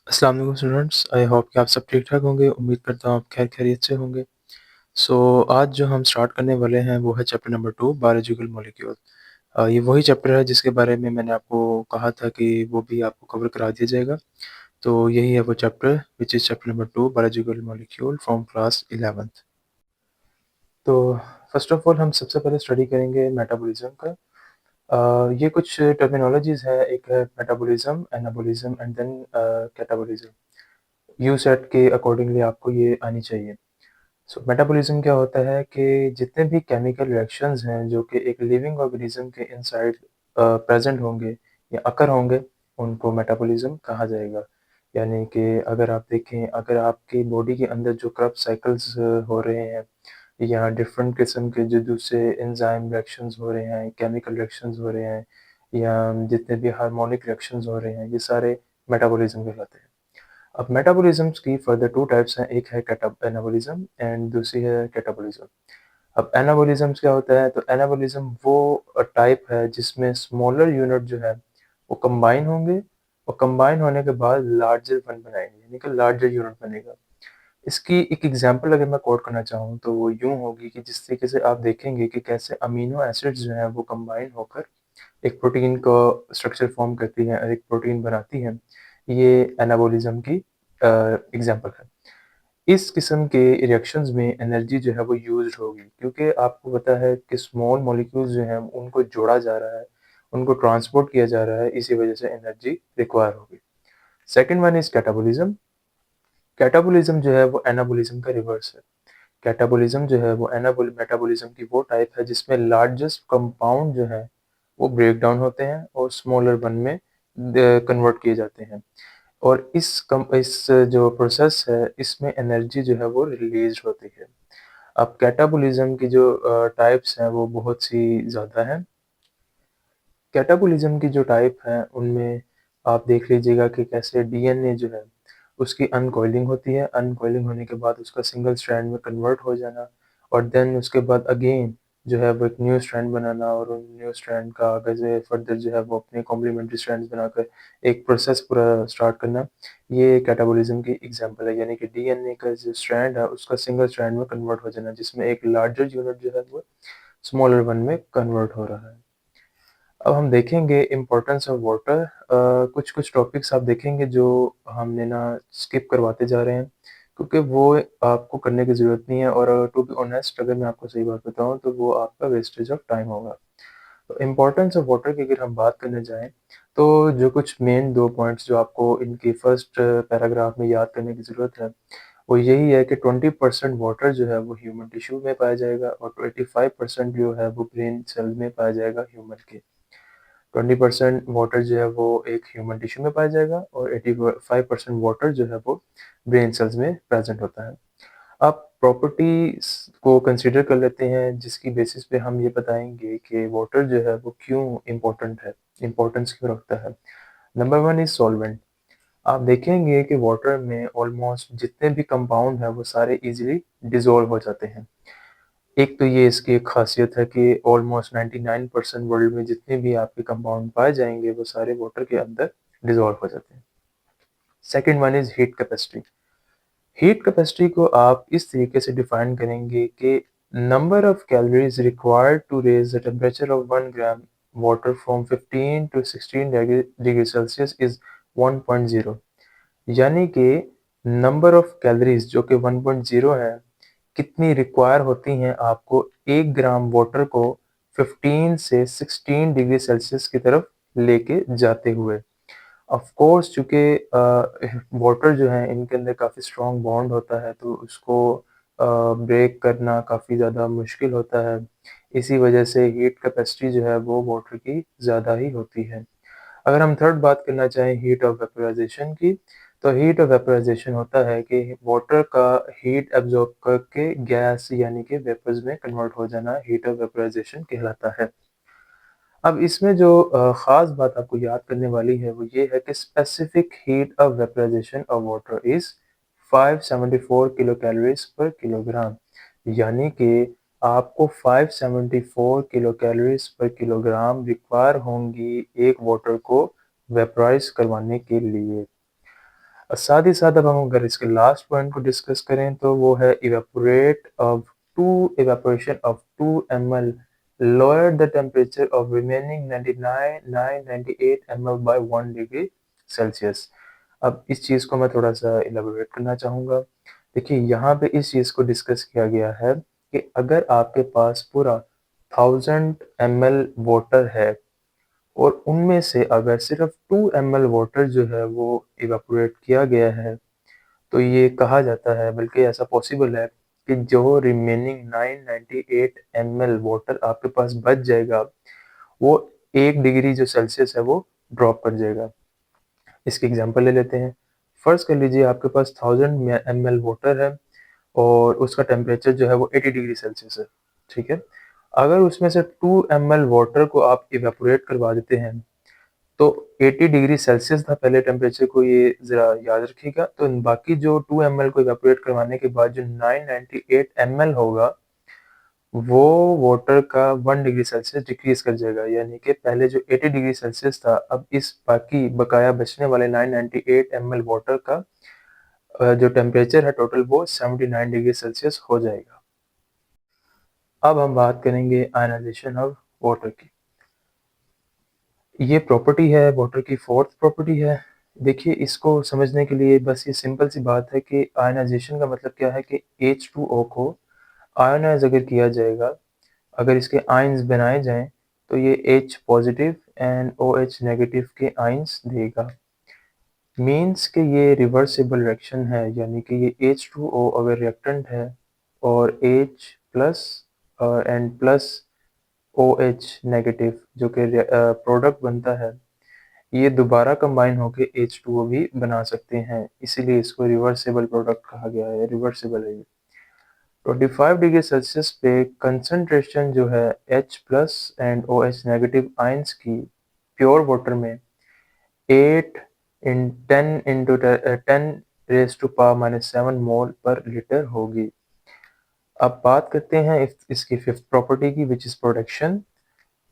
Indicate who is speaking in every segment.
Speaker 1: अस्सलाम वालेकुम students, I hope कि आप सब ठीक-ठाक होंगे। उम्मीद करता हूँ आप खैरियत से होंगे। सो आज जो हम स्टार्ट करने वाले हैं वो है चैप्टर नंबर 2 बायोलॉजिकल मॉलिक्यूल। ये वही चैप्टर है जिसके बारे में मैंने आपको कहा था कि वो भी आपको कवर करा दिया जाएगा। तो यही है वो chapter which is chapter number 2 biological molecule from class 11th। तो फर्स्ट ऑफ ऑल हम सबसे पहले स्टडी करेंगे मेटाबॉलिज़्म का। ये कुछ टर्मिनोलॉजीज़ है, एक है मेटाबॉलिज़्म, एनाबॉलिज़्म एंड देन कैटाबॉलिज़्म। यूसेट के अकॉर्डिंगली आपको ये आनी चाहिए। सो मेटाबॉलिज्म क्या होता है कि जितने भी केमिकल रिएक्शंस हैं जो कि एक लिविंग ऑर्गेनिज्म के इनसाइड प्रेजेंट होंगे या अकर होंगे, उनको मेटाबॉलिज्म कहा जाएगा। यानी कि अगर आप देखें, अगर आपकी बॉडी के अंदर जो क्रब साइकिल्स हो रहे हैं या डिफरेंट किस्म के जो दूसरे एंजाइम रिएक्शंस हो रहे हैं, केमिकल रिएक्शंस हो रहे हैं या जितने भी हार्मोनिक रिएक्शंस हो रहे हैं, ये सारे मेटाबॉलिज्म कहलाते हैं। अब मेटाबॉलिज़्म्स की फर्दर 2 टाइप्स हैं, एक है एनाबॉलिज़्म एंड दूसरी है कैटाबॉलिज़्म। अब एनाबॉलिज़्म्स क्या होता है? तो एनाबॉलिज़्म वो टाइप है जिसमें स्मॉलर यूनिट जो है वो कंबाइन होंगे और कंबाइन होने के बाद लार्जर वन बनाएँगे, यानी कि लार्जर यूनिट बनेगा। इसकी एक एग्ज़ाम्पल अगर मैं कोट करना चाहूँ तो वो यूँ होगी कि जिस तरीके से आप देखेंगे कि कैसे अमीनो एसिड्स जो हैं वो कंबाइन होकर एक प्रोटीन को स्ट्रक्चर फ़ॉर्म करती हैं और एक प्रोटीन बनाती हैं। ये एनाबॉलिज़्म की एग्ज़ाम्पल है। इस किस्म के रिएक्शंस में एनर्जी जो है वो यूज़्ड होगी, क्योंकि आपको पता है कि स्मॉल मॉलिक्यूल्स जो हैं उनको जोड़ा जा रहा है, उनको ट्रांसपोर्ट किया जा रहा है, इसी वज़ह से एनर्जी रिक्वायर होगी। Second one is catabolism. Catabolism जो है वो एनाबॉलिज़्म का रिवर्स है। कैटाबॉलिज़्म जो है वो मेटाबॉलिज़्म की वो टाइप है जिसमें लार्जेस्ट कंपाउंड जो है वो ब्रेक डाउन होते हैं और स्मॉलर वन में कन्वर्ट किए जाते हैं। और इस जो प्रोसेस है इसमें एनर्जी जो है वो रिलीज़ होती है। अब कैटाबॉलिज़्म की जो टाइप्स हैं वो बहुत सी ज़्यादा हैं। कैटाबॉलिज़्म की जो टाइप हैं उनमें आप देख लीजिएगा कि कैसे डीएनए जो है उसकी अनकॉइलिंग होती है। अनकॉइलिंग होने के बाद उसका सिंगल स्ट्रैंड में कन्वर्ट हो जाना और देन उसके बाद अगेन जो है वो एक न्यू स्ट्रैंड बनाना और उन न्यू स्ट्रैंड का आगे से फर्दर जो है वो अपने कॉम्प्लीमेंट्री स्ट्रैंड्स बनाकर एक प्रोसेस पूरा स्टार्ट करना। ये कैटाबॉलिज़्म की एग्ज़ाम्पल है, यानी कि डीएनए का जो स्ट्रैंड है उसका सिंगल स्ट्रैंड में कन्वर्ट हो जाना, जिसमें एक लार्जर यूनिट जो है वो स्मॉलर वन में कन्वर्ट हो रहा है। अब हम देखेंगे इम्पोर्टेंस ऑफ वाटर। कुछ-कुछ टॉपिक्स आप देखेंगे जो हमने ना स्किप करवाते जा रहे हैं, क्योंकि वो आपको करने की ज़रूरत नहीं है और टू बी ऑनेस्ट अगर मैं आपको सही बात बताऊँ तो वो आपका वेस्टेज ऑफ टाइम होगा। तो इम्पोर्टेंस ऑफ वाटर की अगर हम बात करने जाएँ, तो जो कुछ मेन 2 पॉइंट्स जो आपको इनकी फर्स्ट पैराग्राफ में याद करने की ज़रूरत है, वो यही है कि 20% वाटर जो है वो ह्यूमन टिश्यू में पाया जाएगा और 85% जो है वो ब्रेन सेल में पाया जाएगा ह्यूमन के। 20% वाटर जो है वो एक ह्यूमन टिश्यू में पाया जाएगा और 85% वाटर जो है वो ब्रेन सेल्स में प्रेज़ेंट होता है। अब प्रॉपर्टीज़ को कंसीडर कर लेते हैं जिसकी बेसिस पे हम ये बताएँगे कि वाटर जो है वो क्यों इम्पोर्टेंट है, इम्पोर्टेंस क्यों रखता है। Number 1 is solvent. आप देखेंगे कि वाटर में ऑलमोस्ट जितने भी कंपाउंड हैं वो सारे ईज़िली डिसॉल्व हो जाते हैं। एक तो ये इसकी एक ख़ासियत है कि ऑलमोस्ट 99% वर्ल्ड में जितने भी आपके कंपाउंड पाए जाएँगे वो सारे वाटर के अंदर डिसॉल्व हो जाते हैं। Second one is heat capacity. Heat capacity को आप इस तरीके से डिफाइन करेंगे कि number of calories required to raise the temperature of 1 gram water from 15 to 16 degree Celsius is 1.0। यानी कि नंबर ऑफ कैलोरीज जो कि 1.0 है, कितनी रिक्वायर होती हैं आपको 1 ग्राम वाटर को 15 से 16 डिग्री सेल्सियस की तरफ लेके जाते हुए। ऑफ कोर्स चूँकि वाटर जो है इनके अंदर काफ़ी स्ट्रॉन्ग बॉन्ड होता है तो उसको ब्रेक करना काफ़ी ज़्यादा मुश्किल होता है। इसी वजह से हीट कैपेसिटी जो है वो वाटर की ज़्यादा ही होती है। अगर हम थर्ड बात करना चाहें हीट ऑफ वेपोराइज़ेशन की, तो हीट ऑफ वेपोराइज़ेशन होता है कि वाटर का हीट एब्ज़ॉर्ब करके गैस यानी कि वेपर्स में कन्वर्ट हो जाना हीट ऑफ वेपोराइज़ेशन कहलाता है। अब इसमें जो ख़ास बात आपको याद करने वाली है वो ये है कि specific heat of vaporisation of water is 574 kilo calories per kilogram. यानी कि आपको 574 kilo calories per kilogram require होंगी एक वाटर को वेपोराइज़ करवाने के लिए। साथ ही साथ अब हम अगर इसके लास्ट पॉइंट को डिस्कस करें तो वो है evaporation of 2 ml lowered the temperature of remaining 98 ml by 1 degree Celsius। अब इस चीज़ को मैं थोड़ा सा इलेबोरेट करना चाहूँगा। देखिए यहाँ पे इस चीज़ को डिस्कस किया गया है कि अगर आपके पास पूरा 1000 ml वाटर है और उनमें से अगर सिर्फ 2 ml वाटर जो है वो इवेपोरेट किया गया है, तो ये कहा जाता है, बल्कि ऐसा पॉसिबल है कि जो रिमेनिंग 998 ml वाटर आपके पास बच जाएगा, वो 1 डिग्री जो सेल्सियस है वो ड्रॉप कर जाएगा। इसकी एग्जांपल ले लेते हैं। फर्ज़ कर लीजिए आपके पास 1000 ml वाटर है और उसका टेम्परेचर जो है वो 80 डिग्री सेल्सियस है, ठीक है? अगर उसमें से 2 ml वाटर को आप इवेपोरेट करवा देते हैं, तो 80 डिग्री सेल्सियस था पहले टेम्परेचर को, ये ज़रा याद रखिएगा। तो बाकी जो 2 ml को इवेपोरेट करवाने के बाद जो 998 ml होगा, वो वाटर का 1 डिग्री सेल्सियस डिक्रीज़ कर जाएगा। यानी कि पहले जो 80 डिग्री सेल्सियस था, अब इस बाकी बकाया बचने वाले 998 ml वाटर का जो टेम्परेचर है टोटल वो 79 डिग्री सेल्सियस हो जाएगा। अब हम बात करेंगे आयनाइजेशन ऑफ वाटर की। ये प्रॉपर्टी है वाटर की, फोर्थ प्रॉपर्टी है। देखिए इसको समझने के लिए बस ये सिंपल सी बात है कि आयनाइजेशन का मतलब क्या है कि H2O को आयनाइज अगर किया जाएगा, अगर इसके आयंस बनाए जाएं तो ये H positive and OH negative के आयंस देगा। मीन्स कि ये रिवर्सिबल रिएक्शन है, यानी कि ये H2O अगर रिएक्टेंट है और H plus and plus OH negative जो कि प्रोडक्ट बनता है, ये दोबारा कंबाइन होके H2O भी बना सकते हैं, इसीलिए इसको रिवर्सिबल प्रोडक्ट कहा गया है, रिवर्सिबल है ये। 25 डिग्री सेल्सियस पे कंसंट्रेशन जो है H plus and OH negative ions की प्योर वाटर में 8 in 10 into 10 raise to power minus 7 mole per litre होगी। अब बात करते हैं इसकी फिफ्थ प्रॉपर्टी की, विच इज़ प्रोटेक्शन।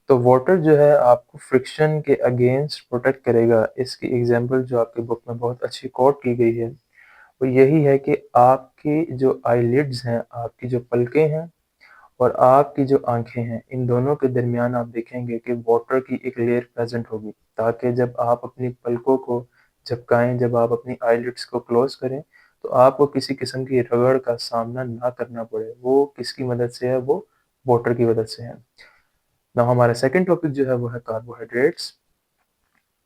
Speaker 1: तो वाटर जो है आपको फ्रिक्शन के अगेंस्ट प्रोटेक्ट करेगा। इसकी एग्जांपल जो आपकी बुक में बहुत अच्छी कोट की गई है, वो यही है कि आपकी जो आईलिड्स हैं, आपकी जो पलकें हैं और आपकी जो आँखें हैं, इन दोनों के दरमियान आप देखेंगे कि वाटर की एक लेयर प्रेज़ेंट होगी, ताकि जब आप अपनी पलकों को झपकाएँ, जब आप अपनी आईलिड्स को क्लोज़ करें, तो आपको किसी किस्म की रगड़ का सामना ना करना पड़े। वो किसकी मदद से है? वो वाटर की मदद से है। नाउ हमारा सेकंड टॉपिक जो है वो है कार्बोहाइड्रेट्स।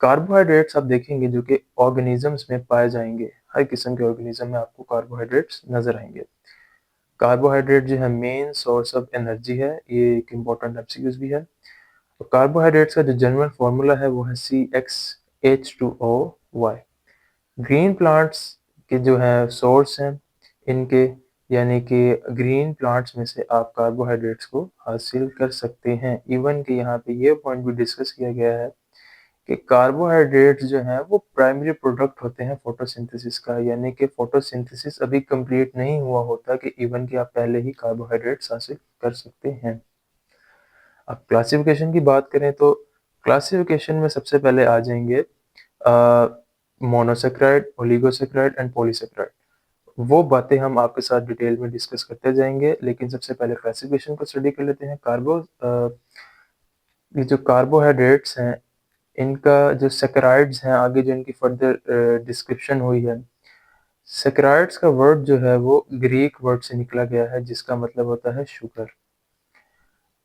Speaker 1: कार्बोहाइड्रेट्स आप देखेंगे जो कि ऑर्गेनिजम्स में पाए जाएंगे, हर किस्म के ऑर्गेनिज्म में आपको कार्बोहाइड्रेट्स नजर आएंगे। कार्बोहाइड्रेट जो है मेन सोर्स ऑफ एनर्जी है, ये एक इम्पोर्टेंट एमसीक्यूज भी है। तो कार्बोहाइड्रेट्स का जो जनरल फार्मूला है वो है CxH2O। ग्रीन प्लांट्स के जो है सोर्स हैं इनके, यानी कि ग्रीन प्लांट्स में से आप कार्बोहाइड्रेट्स को हासिल कर सकते हैं। इवन कि यहाँ पे ये पॉइंट भी डिस्कस किया गया है कि कार्बोहाइड्रेट्स जो हैं वो प्राइमरी प्रोडक्ट होते हैं फोटोसिंथेसिस का, यानी कि फोटोसिंथेसिस अभी कंप्लीट नहीं हुआ होता कि इवन कि आप पहले ही कार्बोहाइड्रेट्स हासिल कर सकते हैं। अब क्लासिफिकेशन की बात करें तो क्लासिफिकेशन में सबसे पहले आ जाएंगे मोनोसेक्राइड, ओलिगोसेक्राइड एंड पॉलीसेक्राइड। वो बातें हम आपके साथ डिटेल में डिस्कस करते जाएंगे, लेकिन सबसे पहले क्लासिफिकेशन को स्टडी कर लेते हैं। ये जो कार्बोहाइड्रेट्स हैं, इनका जो सैकराइड्स हैं, आगे जो इनकी फर्दर डिस्क्रिप्शन हुई है। सैकराइड्स का वर्ड जो है वो ग्रीक वर्ड से निकला गया है, जिसका मतलब होता है शुगर।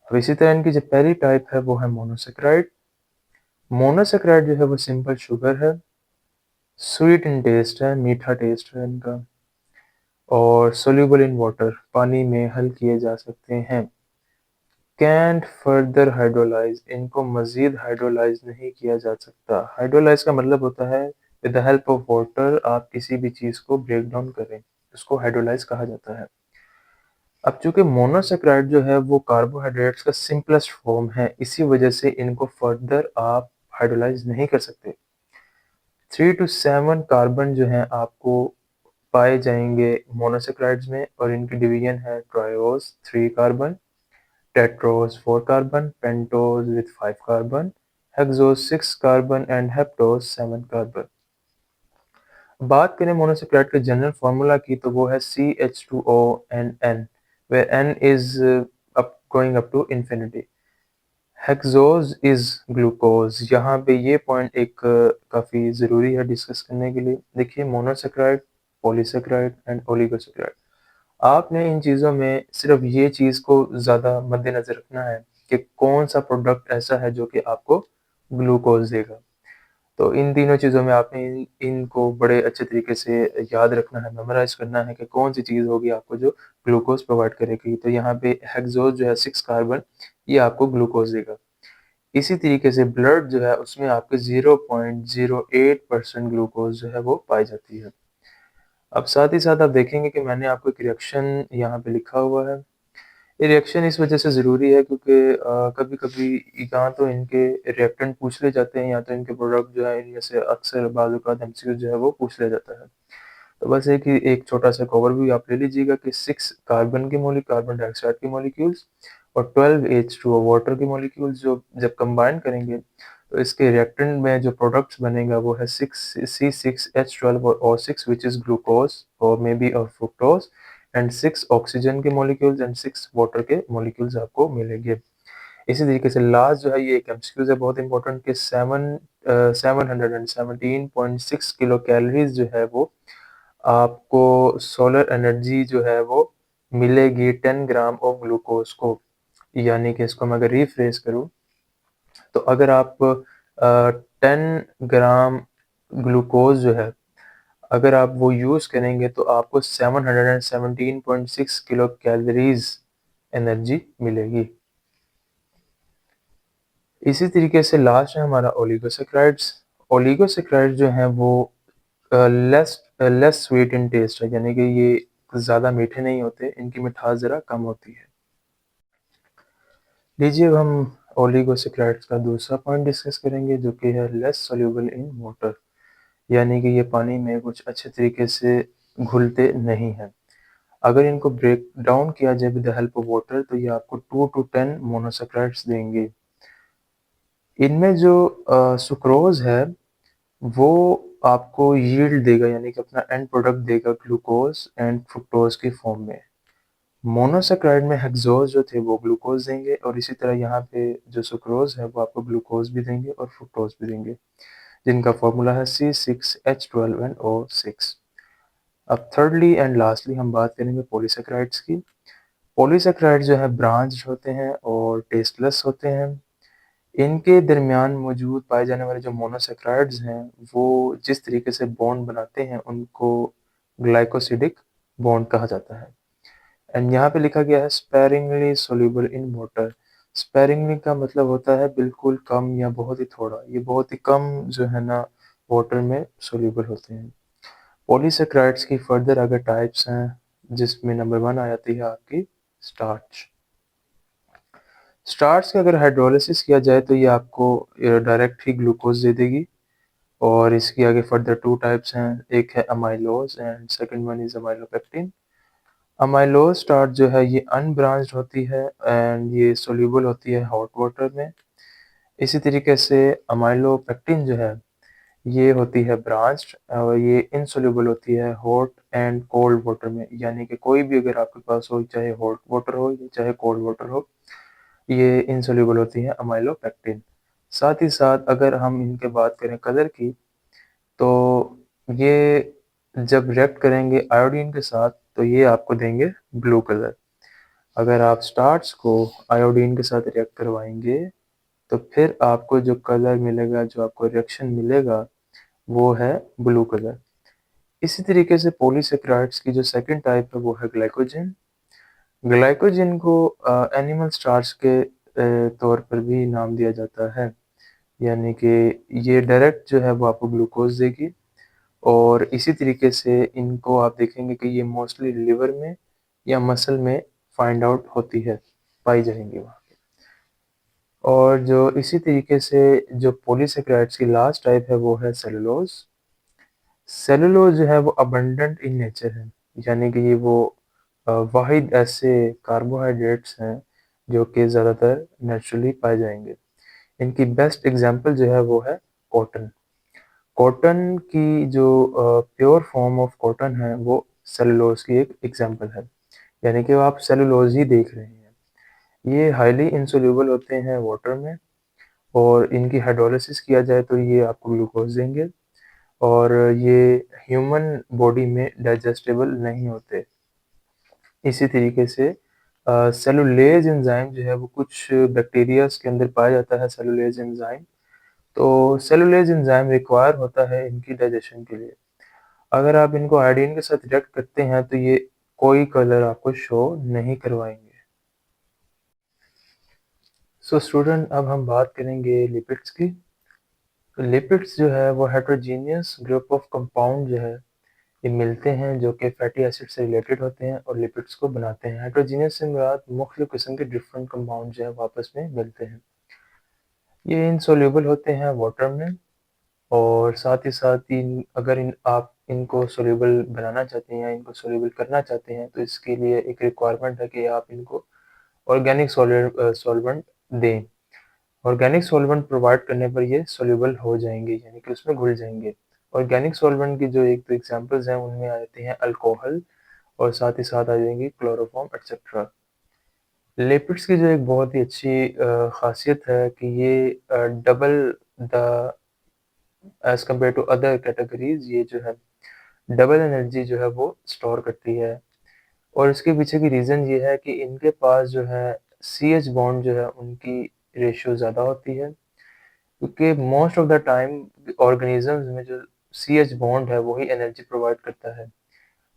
Speaker 1: अब इसी तरह इनकी जो पहली टाइप है वो है मोनोसेक्राइड। मोनोसेक्राइड जो है वो सिंपल शुगर है, स्वीट इन टेस्ट है, मीठा टेस्ट है इनका, और सोल्यूबल इन वाटर, पानी में हल किए जा सकते हैं। कैंट फर्दर हाइड्रोलाइज, इनको मजीद हाइड्रोलाइज नहीं किया जा सकता। हाइड्रोलाइज का मतलब होता है with the help of water आप किसी भी चीज को ब्रेक डाउन करें, उसको हाइड्रोलाइज कहा जाता है। अब चूंकि मोनोसेक्राइड जो है वो कार्बोहाइड्रेट्स का सिंपलेस्ट फॉर्म है, इसी वजह से इनको फर्दर आप हाइड्रोलाइज नहीं कर सकते। 3 to 7 कार्बन जो है आपको पाए जाएंगे मोनोसेक्राइड्स में, और इनकी डिवीजन है triose 3 carbon, tetrose 4 carbon, pentose with 5 carbon, hexose 6 carbon and heptose 7 carbon. बात करें मोनोसेक्राइड के जनरल फार्मूला की तो वो है CH2O and N, where N is going up to infinity. Hexose is glucose. यहाँ पे ये पॉइंट एक काफ़ी ज़रूरी है डिस्कस करने के लिए। देखिए, मोनोसेक्राइड, पॉलीसेक्राइड एंड ओलिगोसेक्राइड, आपने इन चीज़ों में सिर्फ ये चीज़ को ज़्यादा मद्देनज़र रखना है कि कौन सा प्रोडक्ट ऐसा है जो कि आपको ग्लूकोज देगा। तो इन तीनों चीज़ों में आपने इनको बड़े अच्छे तरीके से याद रखना है, मेमोराइज़ करना है कि कौन सी चीज़ होगी आपको जो ग्लूकोज प्रोवाइड करेगी। तो यहाँ पे हेक्सोज जो है 6 कार्बन, ये आपको ग्लूकोज देगा। इसी तरीके से ब्लड जो है उसमें आपके 0.08% ग्लूकोज जो है वो पाई जाती है। अब साथ ही साथ आप देखेंगे कि मैंने आपको एक रिएक्शन यहाँ पे लिखा हुआ है। ये रिएक्शन इस वजह से ज़रूरी है क्योंकि कभी-कभी या तो इनके रिएक्टेंट पूछ लिए जाते हैं या तो इनके प्रोडक्ट जो है इनमें से अक्सर बाज़ औक़ात एमसीक्यू जो है वो पूछ लिया जाता है। तो बस एक छोटा-सा एक ओवरव्यू आप ले लीजिएगा कि 6 कार्बन डाइऑक्साइड के मॉलिक्यूल्स और 12 H2O वाटर के मॉलिक्यूल्स जो जब कंबाइन करेंगे तो इसके रिएक्टेंट में जो प्रोडक्ट्स बनेगा वो है 6 C6H12 और O6 व्हिच इज़ ग्लूकोज और may be fructose and 6 oxygen के मॉलिक्यूल्स एंड 6 वाटर के मॉलिक्यूल्स आपको मिलेंगे। इसी तरीके से लास्ट जो है ये एक एमसीक्यूज़ है बहुत इंपॉर्टेंट कि 717.6 किलो कैलोरीज़ जो है वो आपको सोलर एनर्जी जो है वो मिलेगी 10 ग्राम ऑफ ग्लूकोज को। यानी कि इसको मैं अगर रिफ्रेश करूँ तो अगर आप 10 ग्राम ग्लूकोज जो है अगर आप वो यूज़ करेंगे तो आपको 717.6 किलो कैलोरीज़ एनर्जी मिलेगी। इसी तरीके से लास्ट है हमारा ओलिगोसैकेराइड्स। ओलिगोसैकेराइड्स जो हैं वो लेस स्वीट इन टेस्ट है, यानी कि ये ज़्यादा मीठे नहीं होते, इनकी मिठास ज़रा कम होती है। लीजिए अब हम ओलिगोसैकेराइड्स का दूसरा पॉइंट डिस्कस करेंगे जो कि है लेस सॉल्युबल इन वाटर, यानी कि ये पानी में कुछ अच्छे तरीके से घुलते नहीं हैं। अगर इनको ब्रेक डाउन किया जाए with the help of water तो ये आपको 2 टू 10 मोनोसैकेराइड्स देंगे। इनमें जो सुक्रोज़ है वो आपको यील्ड देगा, यानी कि अपना एंड प्रोडक्ट देगा ग्लूकोज एंड फ्रुक्टोज की फॉर्म में। मोनोसैकेराइड में हेक्सोज जो थे वो ग्लूकोज देंगे और इसी तरह यहाँ पे जो सुक्रोज है वो आपको ग्लूकोज भी देंगे और फ्रुक्टोज भी देंगे, जिनका फॉर्मूला है C6H12 एंड O6। अब थर्डली एंड लास्टली हम बात करेंगे पॉलीसैकेराइड्स की। पॉलीसैकेराइड जो है ब्रांच्ड होते हैं और टेस्टलेस होते हैं। इनके दरमियान मौजूद पाए जाने वाले जो मोनोसैकेराइड्स हैं वो जिस तरीके से बॉन्ड बनाते हैं उनको ग्लाइकोसिडिक बॉन्ड कहा जाता है। एंड यहाँ पे लिखा गया है sparingly soluble in water. Sparingly का मतलब होता है बिल्कुल कम या बहुत ही थोड़ा, ये बहुत ही कम जो है ना वाटर में सोल्यूबल होते हैं। पॉलीसैकेराइड्स की फर्दर अगर टाइप्स हैं जिसमें नंबर 1 आ जाती है आपकी स्टार्च। स्टार्च का अगर हाइड्रोलिसिस किया जाए तो ये आपको डायरेक्ट ही ग्लूकोज दे देगी और इसकी आगे फर्दर 2 टाइप्स हैं, एक है amylose and second one is amylopectin. Amylose starch जो है ये अनब्रांच्ड होती है एंड ये सोल्यूबल होती है हॉट वाटर में। इसी तरीके से अमाइलोपेक्टिन जो है ये होती है ब्रांच्ड और ये इनसोल्यूबल होती है हॉट एंड कोल्ड वाटर में, यानी कि कोई भी अगर आपके पास हो, चाहे हॉट वाटर हो या चाहे कोल्ड वाटर हो, ये इनसोल्यूबल होती है अमाइलोपेक्टिन। साथ ही साथ अगर हम इनके बात करें कलर की तो ये जब रिएक्ट करेंगे आयोडीन के साथ तो ये आपको देंगे ब्लू कलर। अगर आप स्टार्च को आयोडीन के साथ रिएक्ट करवाएंगे तो फिर आपको जो कलर मिलेगा, जो आपको रिएक्शन मिलेगा वो है ब्लू कलर। इसी तरीके से पॉलीसैकेराइड्स की जो सेकंड टाइप है वो है ग्लाइकोजन। ग्लाइकोजन को एनिमल स्टार्च के तौर पर भी नाम दिया जाता है, यानी कि ये डायरेक्ट जो है वो आपको ग्लूकोज देगी और इसी तरीके से इनको आप देखेंगे कि ये मोस्टली लिवर में या मसल में फाइंड आउट होती है, पाई जाएंगी वहाँ। और जो इसी तरीके से जो पॉलीसैकेराइड्स की लास्ट टाइप है वो है सेलुलोज। सेलुलोज जो है वो अबंडेंट इन नेचर है, यानी कि ये वो वाहिद ऐसे कार्बोहाइड्रेट्स हैं जो कि ज़्यादातर नेचुरली पाए जाएंगे। इनकी बेस्ट एग्जांपल जो है वो है कॉटन। कॉटन की जो प्योर फॉर्म ऑफ कॉटन है वो सेलुलोज़ की एक एग्ज़ाम्पल है। यानी कि आप सेलुलोज़ ही देख रहे हैं। ये हाईली इंसोल्यूबल होते हैं वाटर में और इनकी हाइड्रोलिसिस किया जाए तो ये आपको ग्लूकोज़ देंगे और ये ह्यूमन बॉडी में डाइजेस्टिबल नहीं होते। इसी तरीके से सेलुलेज़ एंजाइम जो है वो कुछ बैक्टीरियाज़ के अंदर पाया जाता है सेलुलेज़ एंजाइम। तो सेलुलेज़ एंजाइम रिक्वायर होता है इनकी डाइजेशन के लिए। अगर आप इनको आयोडीन के साथ रिएक्ट करते हैं तो ये कोई कलर आपको शो नहीं करवाएँगे। सो स्टूडेंट अब हम बात करेंगे लिपिड्स की। तो लिपिड्स जो है वो हेटेरोजेनियस ग्रुप ऑफ कंपाउंड जो है ये मिलते हैं जो कि फैटी एसिड से रिलेटेड होते हैं और लिपिड्स को बनाते हैं। हेटेरोजेनियस से मुराद मुख्तलिफ किस्म के डिफरेंट कंपाउंड जो है वो आपस में मिलते हैं। ये इनसॉल्युबल होते हैं वाटर में और साथ ही साथ इन अगर इन आप इनको सॉल्युबल बनाना चाहते हैं या इनको सॉल्युबल करना चाहते हैं तो इसके लिए एक रिक्वायरमेंट है कि आप इनको ऑर्गेनिक सॉल्वेंट दें। ऑर्गेनिक सॉल्वेंट प्रोवाइड करने पर ये सॉल्युबल हो जाएंगे यानी कि उसमें घुल जाएंगे। ऑर्गेनिक सॉल्वेंट की जो एक दो एग्जांपल्स हैं उनमें आ जाते हैं अल्कोहल और साथ ही साथ आ जाएंगी क्लोरोफॉर्म एक्सेट्रा। लिपिड्स की जो एक बहुत ही अच्छी खासियत है कि ये double the edge compare to other categories ये जो है डबल एनर्जी जो है वो स्टोर करती है और इसके पीछे की रीज़न ये है कि इनके पास जो है सी एच बॉन्ड जो है उनकी रेशियो ज़्यादा होती है क्योंकि most of the time organisms में जो सी एच बॉन्ड है वही एनर्जी प्रोवाइड करता है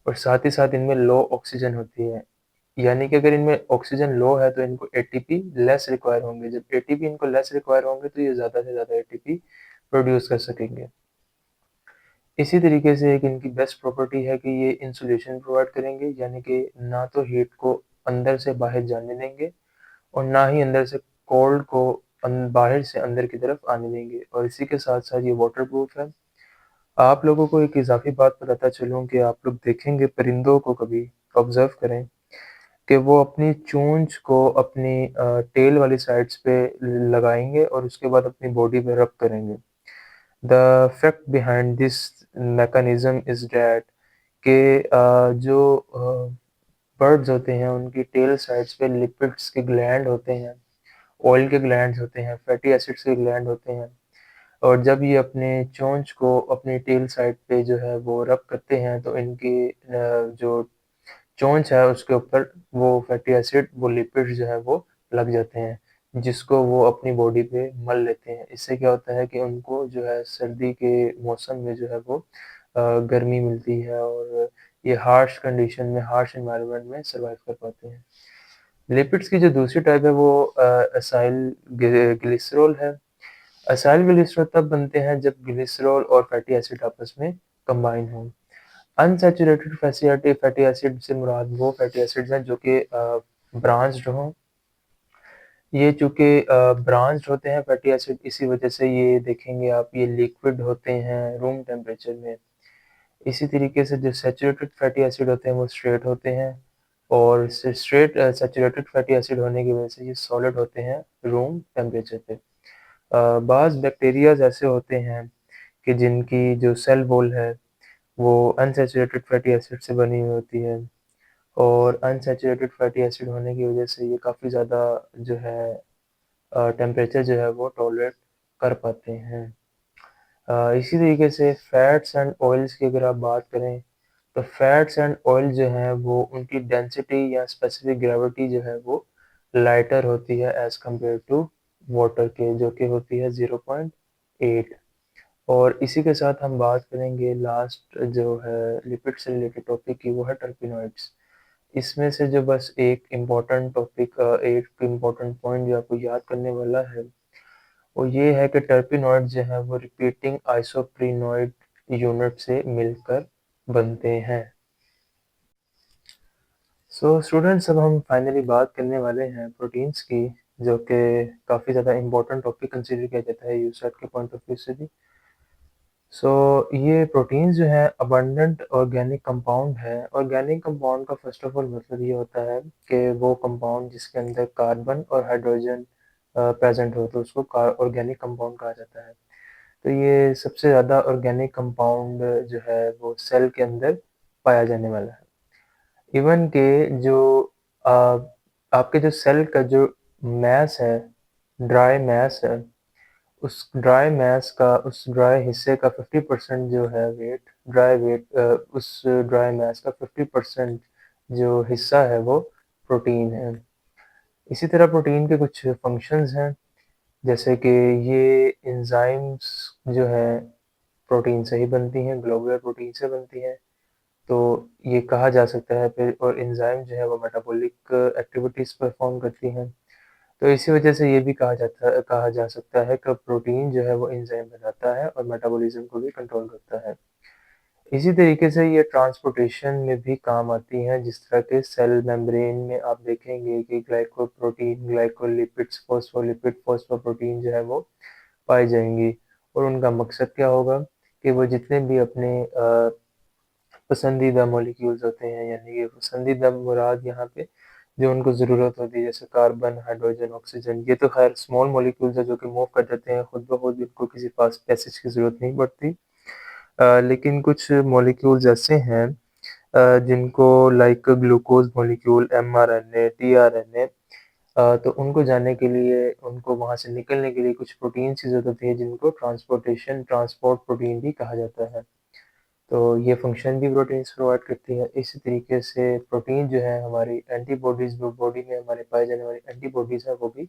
Speaker 1: और साथ ही साथ इनमें लो ऑक्सीजन होती है। यानी कि अगर इनमें ऑक्सीजन लो है तो इनको एटीपी लेस रिक्वायर होंगे, जब एटीपी इनको लेस रिक्वायर होंगे तो ये ज़्यादा से ज़्यादा एटीपी प्रोड्यूस कर सकेंगे। इसी तरीके से एक इनकी बेस्ट प्रॉपर्टी है कि ये इंसुलेशन प्रोवाइड करेंगे यानी कि ना तो हीट को अंदर से बाहर जाने देंगे और ना ही अंदर से कोल्ड को बाहर से अंदर की तरफ आने देंगे और इसी के साथ साथ ये वाटर प्रूफ है। आप लोगों को एक इजाफी बात बताता चलूँ कि आप लोग देखेंगे परिंदों को कभी ऑब्जर्व करें कि वो अपनी चोंच को अपनी टेल वाली साइड्स पे लगाएंगे और उसके बाद अपनी बॉडी पे रब करेंगे। The fact behind this mechanism is that के जो बर्ड्स होते हैं उनकी टेल साइड्स पे लिपिड्स के ग्लैंड होते हैं, ऑयल के ग्लैंड्स होते हैं, फैटी एसिड्स के ग्लैंड होते हैं और जब ये अपने चोंच को अपनी टेल साइड पे जो है वो रब करते हैं तो इनकी जो चोंच है उसके ऊपर वो फैटी एसिड वो लिपिड्स जो है वो लग जाते हैं जिसको वो अपनी बॉडी पे मल लेते हैं। इससे क्या होता है कि उनको जो है सर्दी के मौसम में जो है वो गर्मी मिलती है और ये हार्श कंडीशन में हार्श एनवायरनमेंट में सर्वाइव कर पाते हैं। लिपिड्स की जो दूसरी टाइप है वो असाइल ग्लिसरॉल है। असाइल ग्लिसरॉल तब बनते हैं जब ग्लिसरॉल और फैटी एसिड आपस में कंबाइन हों। अनसैचुरेटेड फैटी एसिड से मुराद वो फैटी एसिड्स हैं जो कि ब्रांच्ड हों। ये चूँकि ब्रांच्ड होते हैं फैटी एसिड इसी वजह से ये देखेंगे आप ये लिक्विड होते हैं रूम टेम्परेचर में। इसी तरीके से जो सैचुरेटेड फैटी एसिड होते हैं वो स्ट्रेट होते हैं और स्ट्रेट सैचुरेटेड फैटी एसिड होने की वजह से ये सॉलिड होते हैं रूम टेम्परेचर पे। बाज़ बैक्टीरियाज़ ऐसे होते हैं कि जिनकी जो सेल वॉल है वो अनसैचुरेटेड फैटी एसिड से बनी हुई होती है और अनसैचुरेटेड फैटी एसिड होने की वजह से ये काफ़ी ज़्यादा जो है टेम्परेचर जो है वो टॉलरेट कर पाते हैं। इसी तरीके से फैट्स एंड ऑयल्स की अगर आप बात करें तो फैट्स एंड ऑयल जो हैं वो उनकी डेंसिटी या स्पेसिफिक ग्रेविटी जो है वो लाइटर होती है एज़ कम्पेयर टू वाटर के जो कि होती है 0.8। और इसी के साथ हम बात करेंगे लास्ट जो है लिपिड से रिलेटेड टॉपिक की वो है टर्पिनॉइड्स। इसमें से जो बस एक इम्पॉर्टेंट टॉपिक एक इम्पॉर्टेंट पॉइंट जो आपको याद करने वाला है वो ये है कि टर्पिनॉइड जो है वो रिपीटिंग आइसोप्रीनॉइड यूनिट से मिलकर बनते हैं। सो स्टूडेंट्स अब हम फाइनली बात करने वाले हैं प्रोटीन्स की जो कि काफ़ी ज़्यादा इम्पोर्टेंट टॉपिक कंसीडर किया जाता है यूसेट के पॉइंट ऑफ व्यू से भी। सो ये प्रोटीन्स जो है अबंडेंट ऑर्गेनिक कंपाउंड है। ऑर्गेनिक कंपाउंड का फर्स्ट ऑफ ऑल मतलब ये होता है कि वो कंपाउंड जिसके अंदर कार्बन और हाइड्रोजन प्रेजेंट हो तो उसको ऑर्गेनिक कंपाउंड कहा जाता है। तो ये सबसे ज़्यादा ऑर्गेनिक कंपाउंड जो है वो सेल के अंदर पाया जाने वाला है। इवन के जो अ, आपके जो सेल का जो मास है, ड्राई मास है, उस ड्राई हिस्से का 50% जो है उस ड्राई मास का 50% जो हिस्सा है वो प्रोटीन है। इसी तरह प्रोटीन के कुछ फंक्शंस हैं, जैसे कि ये एंजाइम्स जो है प्रोटीन से ही बनती हैं, ग्लोबुलर प्रोटीन से बनती हैं। तो ये कहा जा सकता है फिर, और एंजाइम जो है वो मेटाबॉलिक एक्टिविटीज़ परफॉर्म करती हैं। तो इसी वजह से ये भी कहा जा सकता है कि प्रोटीन जो है वो एंजाइम बनाता है और मेटाबॉलिज्म को भी कंट्रोल करता है। इसी तरीके से ये ट्रांसपोर्टेशन में भी काम आती हैं, जिस तरह के सेल मेम्ब्रेन में आप देखेंगे कि ग्लाइकोप्रोटीन, ग्लाइकोलिपिड्स, फॉस्फोलिपिड, फॉस्फोप्रोटीन जो है वो पाई जाएंगी। और उनका मकसद क्या होगा कि वो जितने भी अपने पसंदीदा मॉलिक्यूल्स होते हैं, यानी कि पसंदीदा मुराद यहाँ पे जो उनको ज़रूरत होती है, जैसे कार्बन, हाइड्रोजन, ऑक्सीजन, ये तो खैर स्मॉल मॉलिक्यूल्स है जो कि मूव कर जाते हैं खुद ब खुद, इनको किसी पास पैसेज की ज़रूरत नहीं पड़ती। लेकिन कुछ मॉलिक्यूल्स ऐसे हैं जिनको like glucose molecule, mRNA, tRNA, तो उनको जाने के लिए, उनको वहाँ से निकलने के लिए कुछ प्रोटीन्स की ज़रूरत होती है, जिनको ट्रांसपोर्ट प्रोटीन भी कहा जाता है। तो ये फंक्शन भी प्रोटीन्स प्रोवाइड करती है। इसी तरीके से प्रोटीन जो है हमारी एंटीबॉडीज़, जो बॉडी में हमारे पाए जाने वाली एंटीबॉडीज़ हैं, वो भी